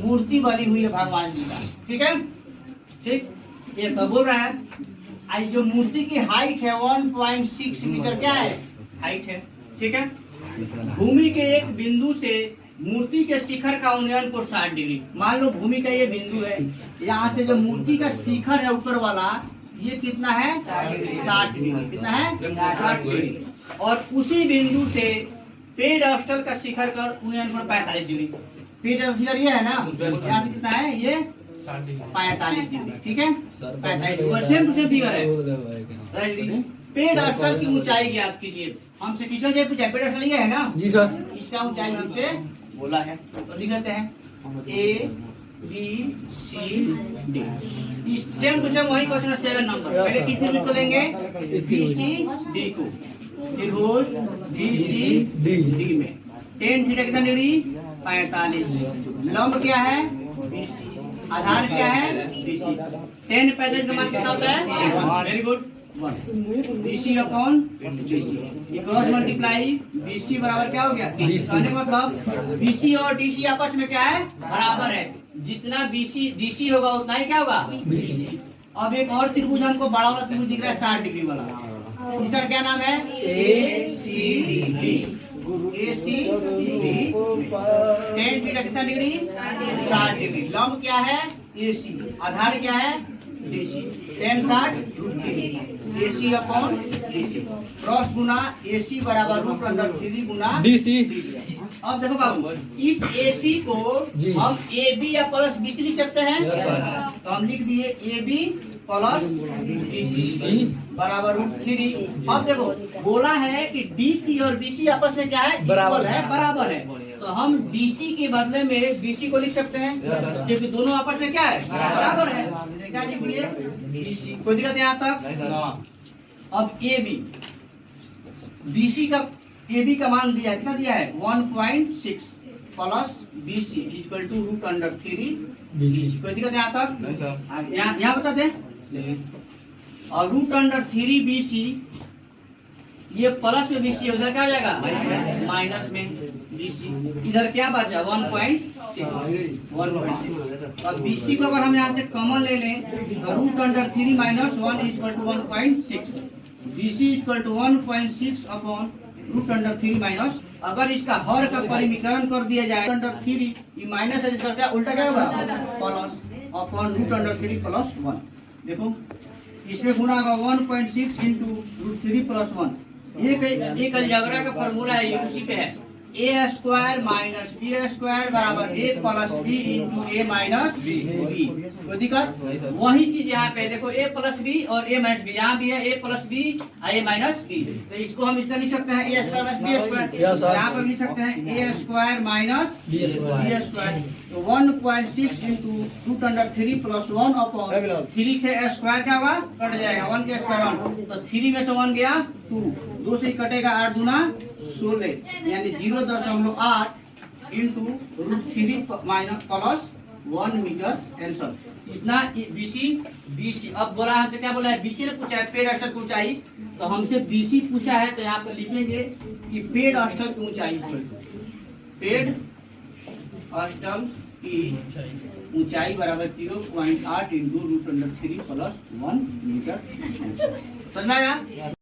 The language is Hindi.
मूर्ति बनी हुई है भगवान जी का, ठीक है। ठीक, ये तो बोल रहा है आज जो मूर्ति की हाइट है 1.6 मीटर क्या है, हाइट है, ठीक है। भूमि के एक बिंदु से मूर्ति के शिखर का उन्नयन को 60 डिग्री, मान लो भूमि का ये बिंदु है, यहाँ से जो मूर्ति का शिखर है ऊपर वाला ये कितना है 60 डिग्री, कितना है 60 डिग्री। और उसी बिंदु से पेड़ स्थल का शिखर का उन्नयन को 45 डिग्री। पेड़ शिखर ये है ना, यहाँ से कितना है ये 45 डिग्री, ठीक है 45 degree, same to same figure है। पेड़ स्थल की ऊंचाई ज्ञात कीजिए। हमसे किशन जी पूछा पेड़ स्थल ये है ना जी सर, इसका ऊंचाई हमसे बोला है, तो लिख लेते हैं A B C D. Same to same वही क्वेश्चन 7 नंबर। पहले कितने रूट को देंगे बी सी डी को, फिर होल बी सी डी में 10 थीटा कितना डिग्री 45। लंब क्या है बी सी, आधार क्या है बी सी। 10 पैंतालीस का मान कितना होता है, very good BC upon BC cross multiply BC बराबर क्या हो गया, कहने का मतलब BC और DC आपस में क्या है बराबर है। जितना BC DC होगा उतना ही क्या होगा BC। अब एक और त्रिभुज हमको बड़ा वाला त्रिभुज दिख रहा है 60 डिग्री वाला, इसका क्या नाम है ACD। ACD 10 थीटा कितना डिग्री 60 डिग्री। लंब क्या है AC, आधार क्या है DC। 10 60 AC upon DC cross गुना AC बराबर रूट अंडर 3 गुना DC। अब देखो बाबू इस AC को हम AB या प्लस BC लिख सकते हैं, तो हम लिख दिए AB प्लस BC बराबर रूट 3। अब देखो बोला है कि DC और BC आपस में क्या है इक्वल है, बराबर है, तो हम DC के बदले में BC को लिख सकते हैं क्योंकि दोनों आपस में क्या है बराबर है। क्या लिख दिए BC, कोई दिक्कत यहाँ तक। अब AB AB का मान दिया कितना दिया है 1.6 plus BC equal to root under 3 BC। कोई दिक्कत यहाँ तक, यहाँ बता दे। और रूट अंडर 3 BC ये प्लस में BC उधर क्या हो जाएगा माइनस में BC, इधर क्या बचा 1.6। अब BC को अगर हम यहाँ से कॉमन ले लें तो root under 3 minus 1 equal to 1.6, BC equal to 1.6 upon root under 3 minus, अगर इसका हर का परिमीकरण कर दिया जाए अंडर 3 ये माइनस है, इसका क्या उल्टा क्या होगा plus upon root under 3 plus 1। देखो इसमें गुना होगा 1.6 इंटू रूट 3 प्लस 1। एक अलजेब्रा का फॉर्मूला है, ये उसी पे है ए स्क्वायर माइनस बी स्क्वायर बराबर ए प्लस बी इंटू ए माइनस बी। कोई दिक्कत, वही चीज यहाँ पे देखो ए प्लस बी और ए माइनस बी, यहाँ भी है A plus B A minus B, तो इसको हम इतना लिख सकते हैं A square minus B square, यहाँ पर लिख सकते हैं A square minus B square. तो 1.6 into root under 3 plus 1 upon 3 से स्क्वायर क्या होगा कट जाएगा 1 के स्क्वायर 1, तो 3 में से 1 गया 2, 2 से कटेगा 8 दूना 16 यानी 0.8 into root 3 minus plus 1 metre answer. इतना BC। अब बोला हमसे क्या बोला है BC ने पूछा है पेड़ स्थल की ऊंचाई, तो हमसे BC पूछा है तो यहाँ पे लिखेंगे कि पेड़ स्थल की ऊंचाई, पेड़ स्थल की ऊंचाई बराबर 0.8 into root under 3 plus 1 metre. समझ में आया।